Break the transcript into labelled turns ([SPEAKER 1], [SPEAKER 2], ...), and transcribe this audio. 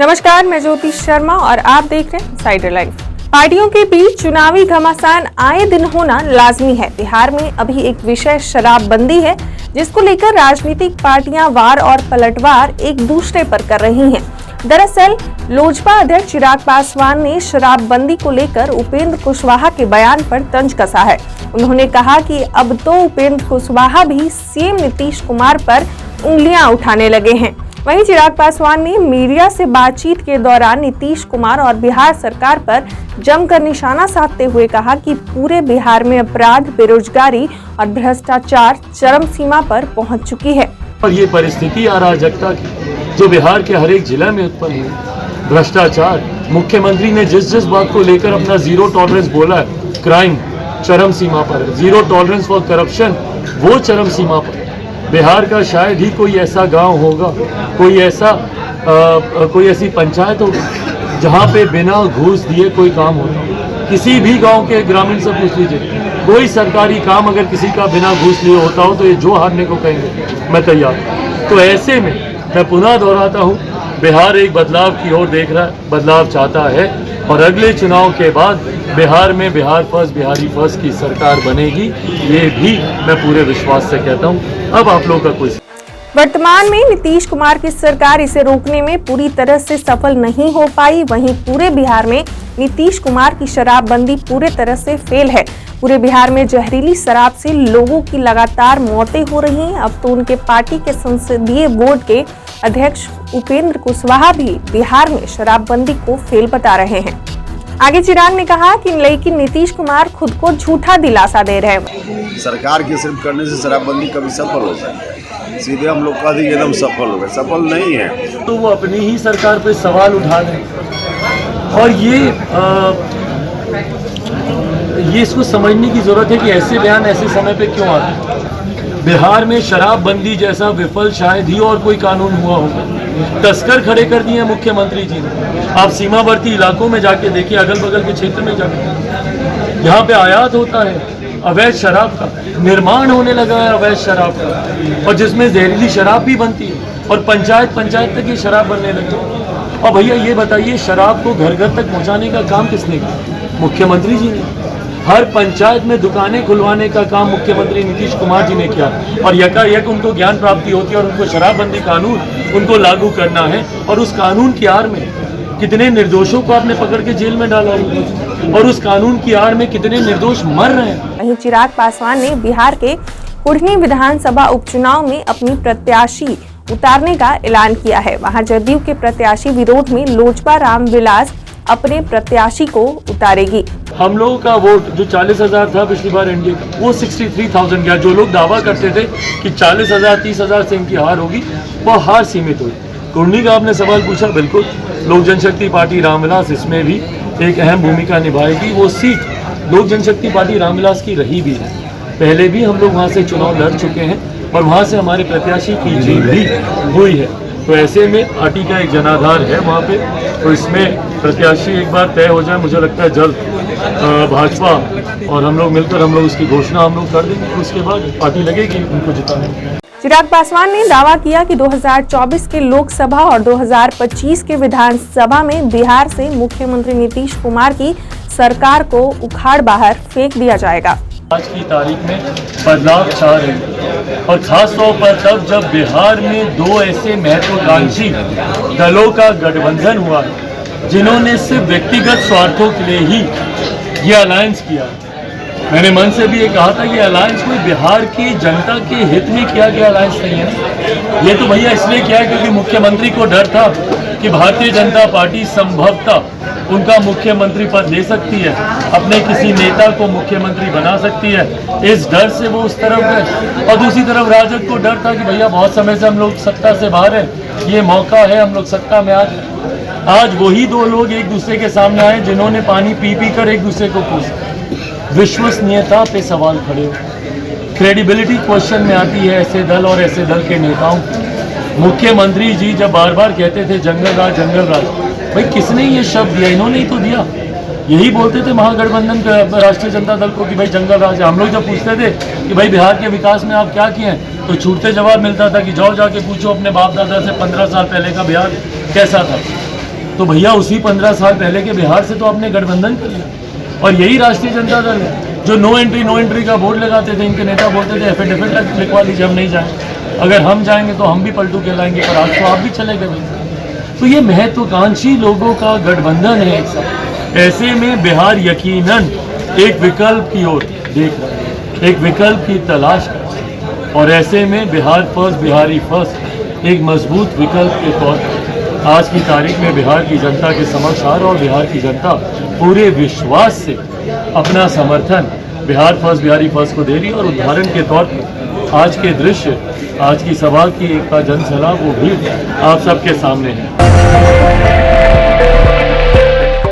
[SPEAKER 1] नमस्कार, मैं ज्योति शर्मा और आप देख रहे हैं साइडर लाइव। पार्टियों के बीच चुनावी घमासान आए दिन होना लाजमी है। बिहार में अभी एक विषय शराबबंदी है, जिसको लेकर राजनीतिक पार्टियां वार और पलटवार एक दूसरे पर कर रही हैं। दरअसल लोजपा अध्यक्ष चिराग पासवान ने शराबबंदी को लेकर उपेंद्र कुशवाहा के बयान पर तंज कसा है। उन्होंने कहा कि अब तो उपेंद्र कुशवाहा भी सीएम नीतीश कुमार पर उंगलियां उठाने लगे हैं। वहीं चिराग पासवान ने मीडिया से बातचीत के दौरान नीतीश कुमार और बिहार सरकार पर जमकर निशाना साधते हुए कहा कि पूरे बिहार में अपराध, बेरोजगारी और भ्रष्टाचार चरम सीमा पर पहुंच चुकी है।
[SPEAKER 2] और ये परिस्थिति अराजकता की जो बिहार के हर एक जिले में उत्पन्न हुई, भ्रष्टाचार, मुख्यमंत्री ने जिस बात को लेकर अपना जीरो टॉलरेंस बोला है, क्राइम चरम सीमा पर, जीरो टॉलरेंस फॉर करप्शन वो चरम सीमा पर। बिहार का शायद ही कोई ऐसा गांव होगा, कोई ऐसी पंचायत होगी जहां पे बिना घूस दिए कोई काम होता। किसी भी गांव के ग्रामीण से पूछ लीजिए, कोई सरकारी काम अगर किसी का बिना घूस लिए होता हो तो ये जो हारने को कहेंगे मैं तैयार। तो ऐसे में मैं पुनः दोहराता हूँ, बिहार एक बदलाव की ओर देख रहा है, बदलाव चाहता है और अगले चुनाव के बाद बिहार में बिहार फर्स्ट, बिहारी फर्स्ट की सरकार बनेगी, ये भी मैं पूरे विश्वास से कहता हूँ। अब आप लोगों का कोई
[SPEAKER 1] वर्तमान में नीतीश कुमार की सरकार इसे रोकने में पूरी तरह से सफल नहीं हो पाई। वहीं पूरे बिहार में नीतीश कुमार की शराबबंदी पूरे तरह से फेल है। पूरे बिहार में जहरीली शराब से लोगों की लगातार मौतें हो रही हैं। अब तो उनके पार्टी के संसदीय बोर्ड के अध्यक्ष उपेंद्र कुशवाहा भी बिहार में शराबबंदी को फेल बता रहे हैं। आगे चिराग ने कहा कि लेकिन नीतीश कुमार खुद को झूठा दिलासा दे रहे हैं।
[SPEAKER 3] सरकार के सिर्फ करने से शराबबंदी कभी सफल हो जाए, सीधे हम लोग का एकदम सफल हो गए, सफल नहीं है
[SPEAKER 2] तो वो अपनी ही सरकार पे सवाल उठा रहे हैं। और ये इसको समझने की जरूरत है कि ऐसे बयान ऐसे समय पे क्यों आते हैं। बिहार में शराबबंदी जैसा विफल शायद ही और कोई कानून हुआ होगा। तस्कर खड़े कर दिए मुख्यमंत्री जी ने। आप सीमावर्ती इलाकों में जाके देखिए, अगल बगल के क्षेत्र में जाके, यहाँ पे आयात होता है अवैध शराब का, निर्माण होने लगा है अवैध शराब का, और जिसमें जहरीली शराब भी बनती है और पंचायत तक ये शराब बनने लगी। और भैया ये बताइए, शराब को घर घर तक पहुँचाने का काम किसने किया? मुख्यमंत्री जी ने। हर पंचायत में दुकानें खुलवाने का काम मुख्यमंत्री नीतीश कुमार जी ने किया और यकायक उनको ज्ञान प्राप्ति होती है और उनको शराबबंदी कानून उनको लागू करना है। और उस कानून की आड़ में कितने निर्दोषों को आपने पकड़ के जेल में डाला और उस कानून की आड़ में कितने निर्दोष मर रहे हैं।
[SPEAKER 1] वहीं चिराग पासवान ने बिहार के कुढ़नी विधानसभा उपचुनाव में अपनी प्रत्याशी उतारने का ऐलान किया है। वहां जदयू के प्रत्याशी विरोध में लोजपा रामविलास अपने प्रत्याशी को उतारेगी।
[SPEAKER 2] हम लोगों का वोट जो 40,000 था पिछली बार एनडीए का, वो 63,000 गया। जो लोग दावा करते थे कि 40,000 30,000 से इनकी हार होगी, वो हार सीमित हुई। कुर्नी का आपने सवाल पूछा, बिल्कुल लोक जनशक्ति पार्टी रामविलास इसमें भी एक अहम भूमिका निभाएगी। वो सीट लोक जनशक्ति पार्टी रामविलास की रही भी है, पहले भी हम लोग वहाँ से चुनाव लड़ चुके हैं और वहाँ से हमारे प्रत्याशी की जीत भी हुई है। तो ऐसे में पार्टी का एक जनाधार है वहाँ पे, तो इसमें प्रत्याशी एक बार तय हो जाए, मुझे लगता है जल्द भाजपा और हम लोग मिलकर हम लोग उसकी घोषणा हम लोग कर देंगे। उसके बाद पार्टी लगेगी उनको जिताने।
[SPEAKER 1] चिराग पासवान ने दावा किया कि 2024 के लोकसभा और 2025 के विधानसभा में बिहार से मुख्यमंत्री नीतीश कुमार की सरकार को उखाड़ बाहर फेंक दिया जाएगा।
[SPEAKER 2] आज की तारीख में बदलाव चाह रहे हैं और खास तौर पर तब जब बिहार में दो ऐसे महत्वाकांक्षी दलों का गठबंधन हुआ जिन्होंने सिर्फ व्यक्तिगत स्वार्थों के लिए ही ये अलायंस किया। मैंने मन से भी ये कहा था कि अलायंस कोई बिहार की जनता के हित में किया गया अलायंस नहीं है। ये तो भैया इसलिए किया क्योंकि मुख्यमंत्री को डर था कि भारतीय जनता पार्टी संभवतः उनका मुख्यमंत्री पद दे सकती है, अपने किसी नेता को मुख्यमंत्री बना सकती है। इस डर से वो उस तरफ गए और दूसरी तरफ राजद को डर था कि भैया बहुत समय से हम लोग सत्ता से बाहर हैं, ये मौका है हम लोग सत्ता में आ जाए। आज वही दो लोग एक दूसरे के सामने आए जिन्होंने पानी पी कर एक दूसरे को पूछा। विश्वसनीयता पे सवाल खड़े हो, क्रेडिबिलिटी क्वेश्चन में आती है ऐसे दल और ऐसे दल के नेताओं की। मुख्यमंत्री जी जब बार बार कहते थे जंगल राज, भाई किसने ये शब्द दिया? इन्होंने ही तो दिया। यही बोलते थे महागठबंधन राष्ट्रीय जनता दल को कि भाई जंगल राज है। हम लोग जब पूछते थे कि भाई बिहार के विकास में आप क्या किए हैं, तो छूटते जवाब मिलता था कि जाओ जाके पूछो अपने बाप दादा से 15 साल पहले का बिहार कैसा था। तो भैया उसी 15 साल पहले के बिहार से तो आपने गठबंधन कर लिया। और यही राष्ट्रीय जनता दल है जो नो एंट्री का बोर्ड लगाते थे। इनके नेता बोलते थे एफिडेविट लिखवा लीजिए, हम नहीं जाएंगे, अगर हम जाएंगे तो हम भी पलटू कहलाएंगे, पर आज तो आप भी चले गए। तो ये महत्वाकांक्षी लोगों का गठबंधन है एक साथ। ऐसे में बिहार यकीनन एक विकल्प की ओर देख रहा है, एक विकल्प की तलाश कर रहा है। और ऐसे में बिहार फर्स्ट, बिहारी फर्स्ट एक मजबूत विकल्प के तौर पर आज की तारीख में बिहार की जनता के समक्ष आ रहा, और बिहार की जनता पूरे विश्वास से अपना समर्थन बिहार फर्स्ट, बिहारी फर्स्ट को दे रही है। और उदाहरण के तौर पर आज के दृश्य, आज की सभा की एकता जनसभा, वो भी आप सबके सामने है।